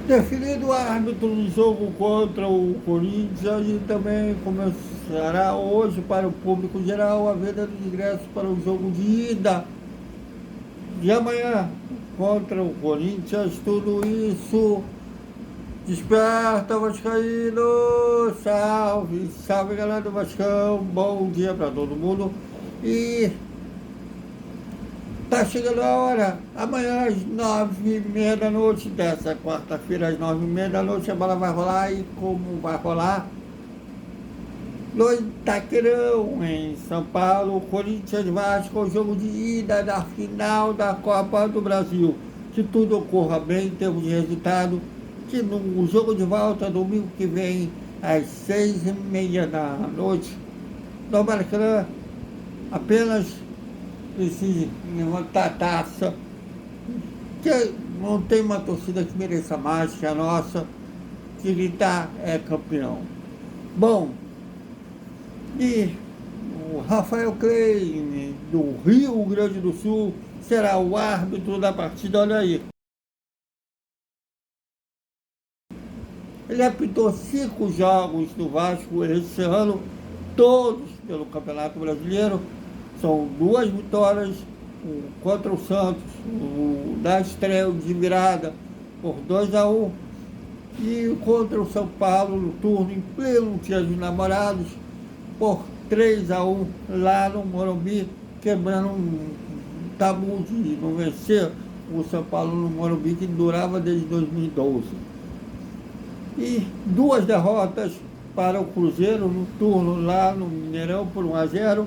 Definido o árbitro no jogo contra o Corinthians e também começará hoje para o público geral a venda de ingressos para o jogo de ida de amanhã contra o Corinthians. Tudo isso desperta, Vascaíno! Salve, salve galera do Vascão! Bom dia para todo mundo e tá chegando a hora. Amanhã às 9h30 da noite, dessa quarta-feira às 9h30 da noite, a bola vai rolar. E como vai rolar? No Itaquerão, em São Paulo, Corinthians Vasco, o jogo de ida da final da Copa do Brasil. Que tudo ocorra bem em termos de resultado, que no jogo de volta, domingo que vem, às 6h30 da noite, no Maracanã, apenas precise levantar a taça, que não tem uma torcida que mereça mais que a nossa, que gritar é campeão. Bom, e o Rafael Klein, do Rio Grande do Sul, será o árbitro da partida. Olha aí. Ele apitou 5 jogos do Vasco esse ano, todos pelo Campeonato Brasileiro. São 2 vitórias contra o Santos, da estreia de virada por 2-1, e contra o São Paulo no turno em pleno Dia dos Namorados por 3-1 lá no Morumbi, quebrando um tabu de não vencer o São Paulo no Morumbi, que durava desde 2012. E 2 derrotas para o Cruzeiro no turno lá no Mineirão por 1-0,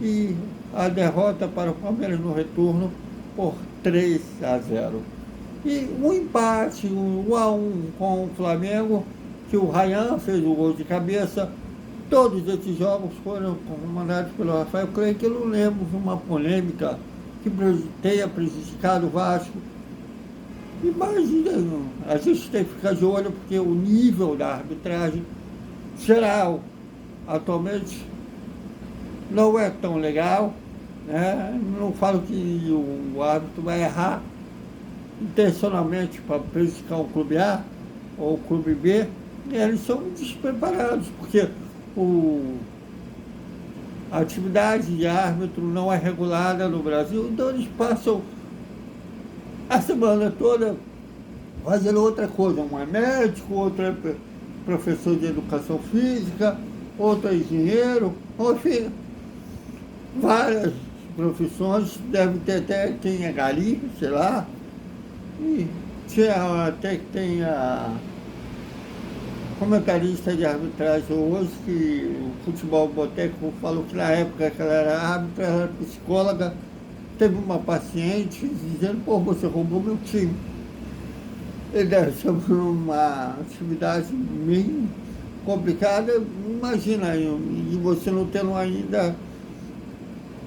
e a derrota para o Palmeiras no retorno por 3-0. E um empate, 1-1 com o Flamengo, que o Ryan fez o gol de cabeça. Todos esses jogos foram comandados pelo Rafael Klein, que eu não lembro de uma polêmica que tenha prejudicado o Vasco. Mas a gente tem que ficar de olho, porque o nível da arbitragem geral atualmente não é tão legal, né? Não falo que o árbitro vai errar intencionalmente para prejudicar o clube A ou o clube B. Eles são despreparados, porque a atividade de árbitro não é regulada no Brasil, então eles passam a semana toda fazendo outra coisa. Um é médico, outro é professor de educação física, outro é engenheiro, enfim, várias profissões. Deve ter até quem é gari, sei lá, e até que tem a comentarista de arbitragem hoje, que o Futebol Boteco falou que na época que ela era árbitra, ela era psicóloga. Teve uma paciente dizendo: pô, você roubou meu time. Ele deve ser uma atividade bem complicada. Imagina, e você não tendo ainda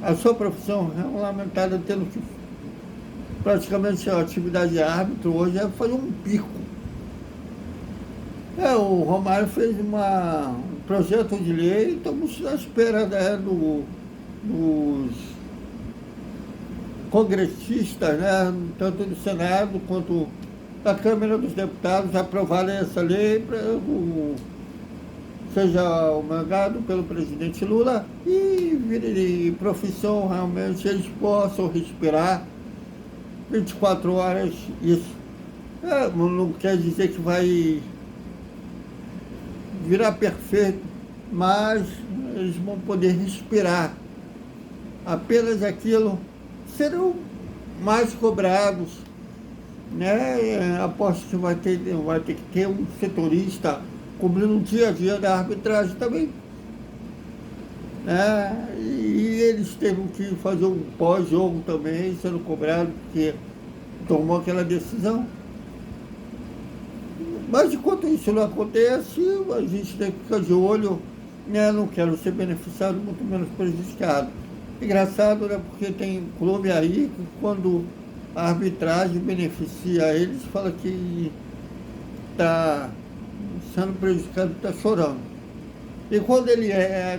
a sua profissão regulamentada, tendo que praticamente a atividade de árbitro hoje é fazer um pico. O Romário fez um projeto de lei, estamos à espera, né, dos congressistas, né, tanto do Senado quanto da Câmara dos Deputados, aprovarem essa lei para seja homologado pelo presidente Lula e vire profissão, realmente eles possam respirar 24 horas. Isso não quer dizer que vai virar perfeito, mas eles vão poder respirar. Apenas aquilo serão mais cobrados, né? Aposto que vai ter que ter um setorista cobrindo o dia a dia da arbitragem também, né? E eles terão que fazer um pós-jogo também, sendo cobrado, porque tomou aquela decisão. Mas enquanto isso não acontece, a gente tem que ficar de olho, né? Não quero ser beneficiado, muito menos prejudicado. Engraçado, né? Porque tem clube aí que, quando a arbitragem beneficia eles, fala que está sendo prejudicado, está chorando. E quando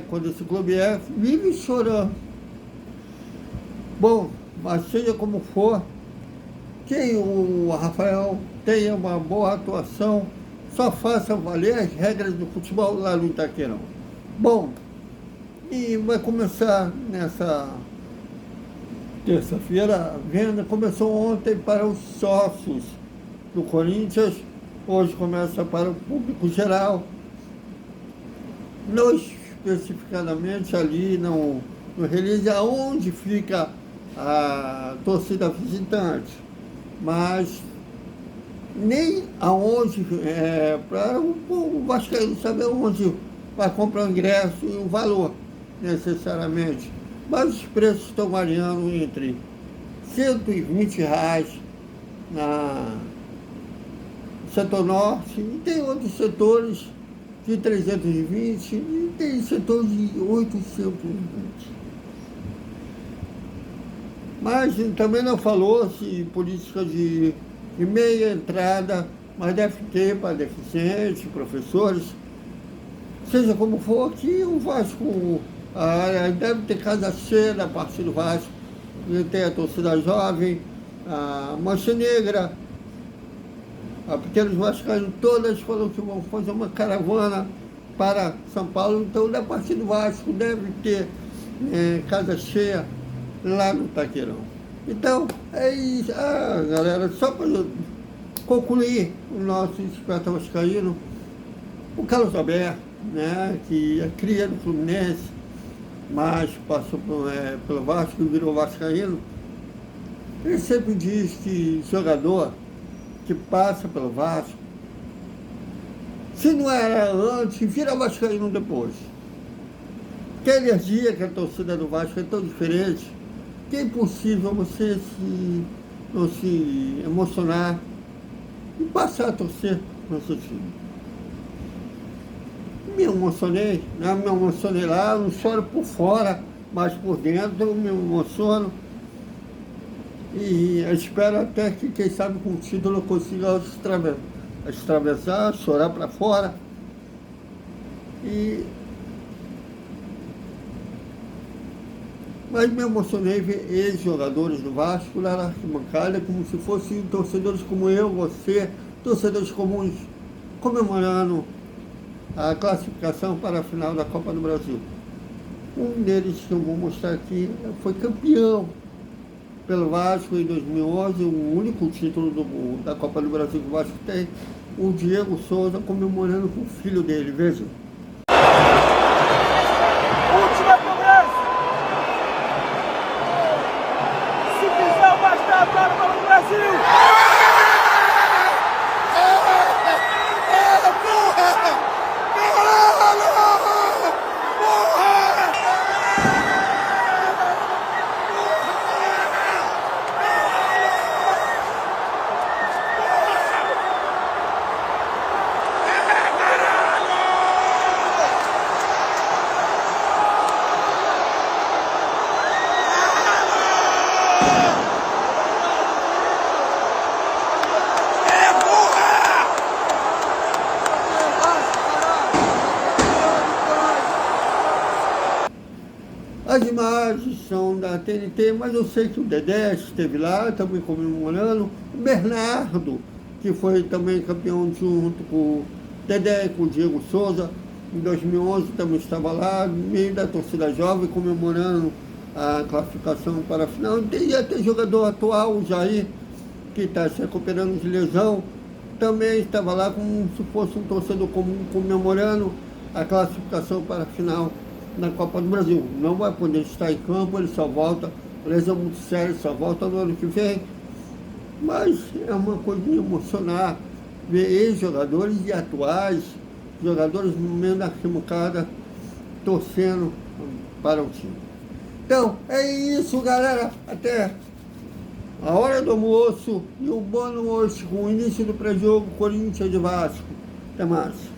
quando esse clube vive chorando. Bom, mas seja como for, que o Rafael tenha uma boa atuação, só faça valer as regras do futebol lá no Itaquerão. Bom, e vai começar nessa terça-feira, a venda começou ontem para os sócios do Corinthians, hoje começa para o público geral, não especificadamente ali no release aonde fica a torcida visitante, mas nem aonde, para o vascaíno saber onde vai comprar o ingresso e o valor, necessariamente. Mas os preços estão variando entre R$ 120 no setor norte, e tem outros setores de 320 e tem setor de 820. Mas também não falou-se política de meia entrada, mas deve ter para deficientes, professores, seja como for, que o Vasco deve ter casa cheia da parte do Vasco, tem a torcida jovem, a Mancha Negra, a Pequenos Vascaínos, todas falaram que vão fazer uma caravana para São Paulo, então da parte do Vasco deve ter casa cheia lá no Itaquerão. Então, é isso. Galera, só para concluir o nosso Desperta Vascaíno, o Carlos Alberto, né, que é cria do Fluminense, mas passou pelo Vasco e virou vascaíno, ele sempre diz que jogador que passa pelo Vasco, se não era antes, vira vascaíno depois. Que a energia que a torcida do Vasco é tão diferente, que é impossível você não se emocionar e passar a torcer no seu time. Me emocionei, né? Me emocionei lá, não choro por fora, mas por dentro eu me emociono. E eu espero até que, quem sabe, com o título eu consiga extravasar, chorar para fora. Mas me emocionei ver ex-jogadores do Vasco lá na arquibancada, como se fossem torcedores como eu, você, torcedores comuns, comemorando a classificação para a final da Copa do Brasil. Um deles, que eu vou mostrar aqui, foi campeão pelo Vasco em 2011, o único título da Copa do Brasil que o Vasco tem, o Diego Souza comemorando com o filho dele, vejam. Última cobrança! Se fizer o Vasco da Copa do Brasil! As imagens são da TNT, mas eu sei que o Dedé esteve lá, também comemorando. O Bernardo, que foi também campeão junto com o Dedé e com o Diego Souza, em 2011 também estava lá, no meio da torcida jovem, comemorando a classificação para a final. E até jogador atual, o Jair, que está se recuperando de lesão, também estava lá como se fosse um torcedor comum, comemorando a classificação para a final na Copa do Brasil. Não vai poder estar em campo, ele só volta, lesão muito séria, só volta no ano que vem. Mas é uma coisinha emocionar ver ex-jogadores e atuais jogadores no meio da arquibancada torcendo para o time. Então, é isso, galera. Até a hora do almoço e um boa noite com o início do pré-jogo Corinthians de Vasco. Até mais.